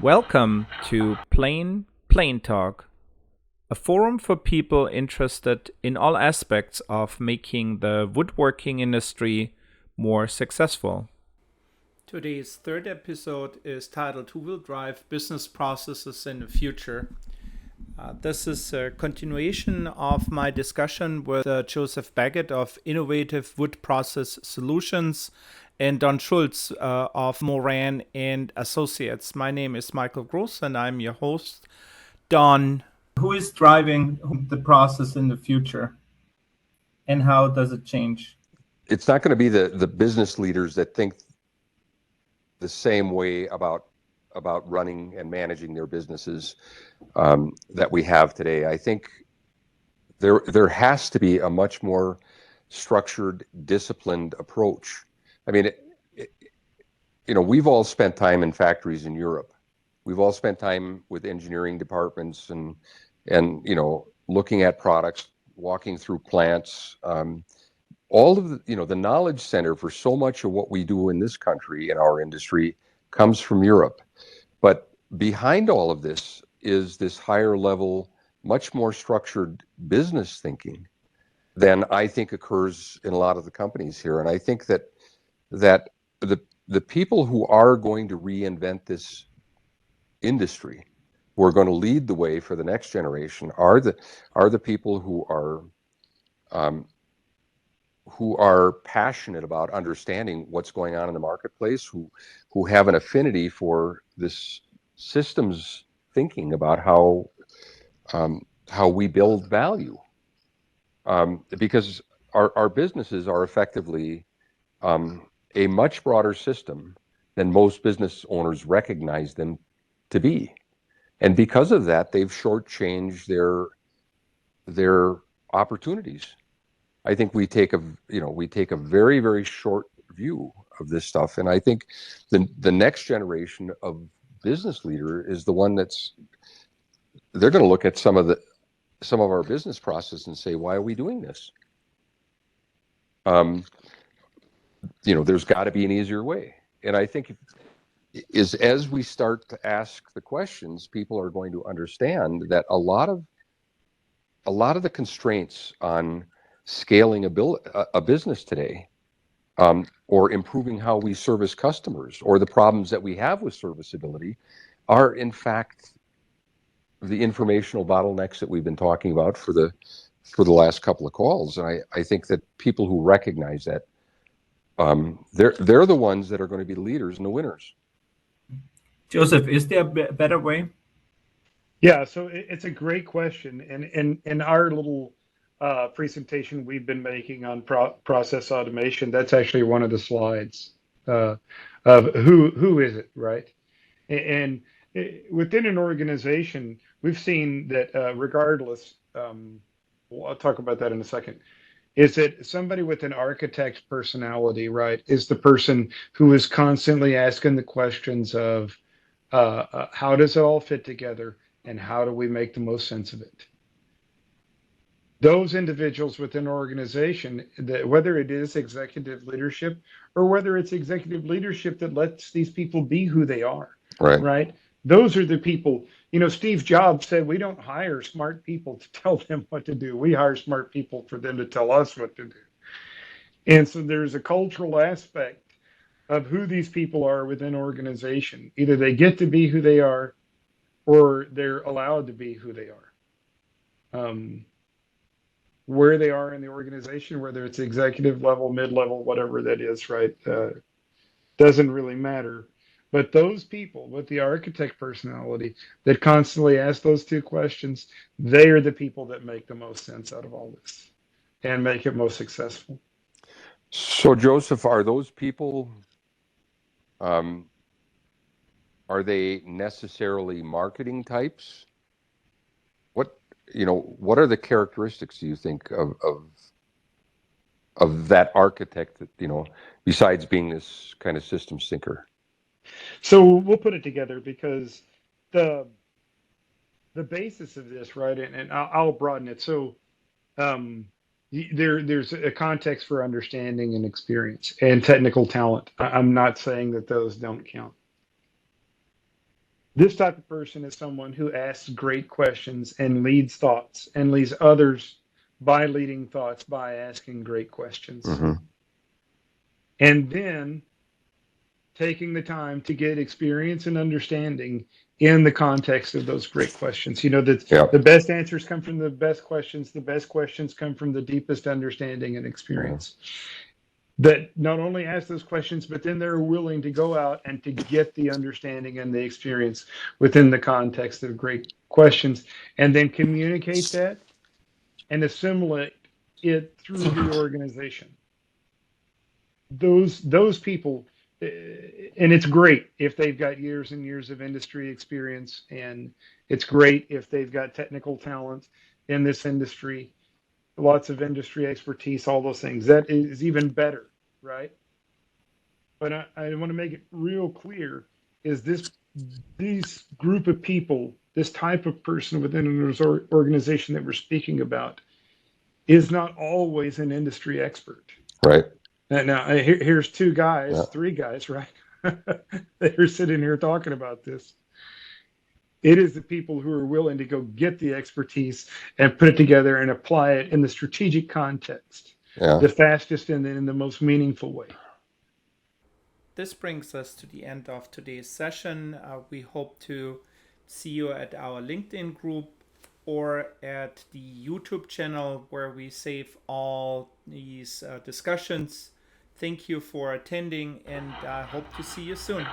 Welcome to Plain Talk, a forum for people interested in all aspects of making the woodworking industry more successful. Today's third episode is titled Who Will Drive Business Processes in the Future? This is a continuation of my discussion with Joseph Baggett of Innovative Wood Process Solutions and Don Shultz of Moran and Associates. My name is Michael Gross and I'm your host. Don, who is driving the process in the future and how does it change? It's not going to be the business leaders that think the same way about running and managing their businesses that we have today. I think there has to be a much more structured, disciplined approach. I mean, we've all spent time in factories in Europe. We've all spent time with engineering departments and looking at products, walking through plants. All of the knowledge center for so much of what we do in this country, in our industry, comes from Europe. But behind all of this is this higher level, much more structured business thinking than I think occurs in a lot of the companies here. And I think that the people who are going to reinvent this industry, who are going to lead the way for the next generation, are the people who are passionate about understanding what's going on in the marketplace, who have an affinity for this systems thinking about how we build value, because our businesses are effectively a much broader system than most business owners recognize them to be, and because of that, they've shortchanged their opportunities. I think we take a very, very short view of this stuff, and I think the next generation of business leader is the one they're going to look at some of our business process and say, why are we doing this? There's got to be an easier way, and I think as we start to ask the questions, people are going to understand that a lot of the constraints on scaling a business today, or improving how we service customers, or the problems that we have with serviceability, are in fact the informational bottlenecks that we've been talking about for the last couple of calls. And I think that people who recognize that, they're the ones that are going to be the leaders and the winners. Joseph, is there a better way? Yeah, so it's a great question. And in our little presentation we've been making on process automation, that's actually one of the slides of who is it, right? And within an organization, we've seen that regardless, I'll talk about that in a second. Is it somebody with an architect's personality, right? Is the person who is constantly asking the questions of how does it all fit together and how do we make the most sense of it? Those individuals within an organization, that whether it is executive leadership or whether it's executive leadership that lets these people be who they are, right? Those are the people. Steve Jobs said, we don't hire smart people to tell them what to do. We hire smart people for them to tell us what to do. And so there's a cultural aspect of who these people are within an organization. Either they get to be who they are or they're allowed to be who they are. Where they are in the organization, whether it's executive level, mid-level, whatever that is, right? Doesn't really matter. But those people with the architect personality that constantly ask those two questions, they are the people that make the most sense out of all this and make it most successful. So, Joseph, are those people, are they necessarily marketing types? What are the characteristics, do you think, of that architect that, besides being this kind of systems thinker? So we'll put it together because the basis of this, right, and I'll broaden it. So there's a context for understanding and experience and technical talent. I'm not saying that those don't count. This type of person is someone who asks great questions and leads thoughts and leads others by leading thoughts by asking great questions. Mm-hmm. And then taking the time to get experience and understanding in the context of those great questions. You know, that Yeah. the best answers come from the best questions come from the deepest understanding and experience. That not only ask those questions, but then they're willing to go out and to get the understanding and the experience within the context of great questions, and then communicate that and assimilate it through the organization. Those people, and it's great if they've got years and years of industry experience, and it's great if they've got technical talent in this industry, lots of industry expertise, all those things. That is even better, right? But I want to make it real clear, is these group of people, this type of person within an organization that we're speaking about, is not always an industry expert. Right. Now here's two guys, Yeah. three guys, right? that are sitting here talking about this. It is the people who are willing to go get the expertise and put it together and apply it in the strategic context, Yeah. the fastest and in the most meaningful way. This brings us to the end of today's session. We hope to see you at our LinkedIn group or at the YouTube channel where we save all these discussions. Thank you for attending, and I hope to see you soon.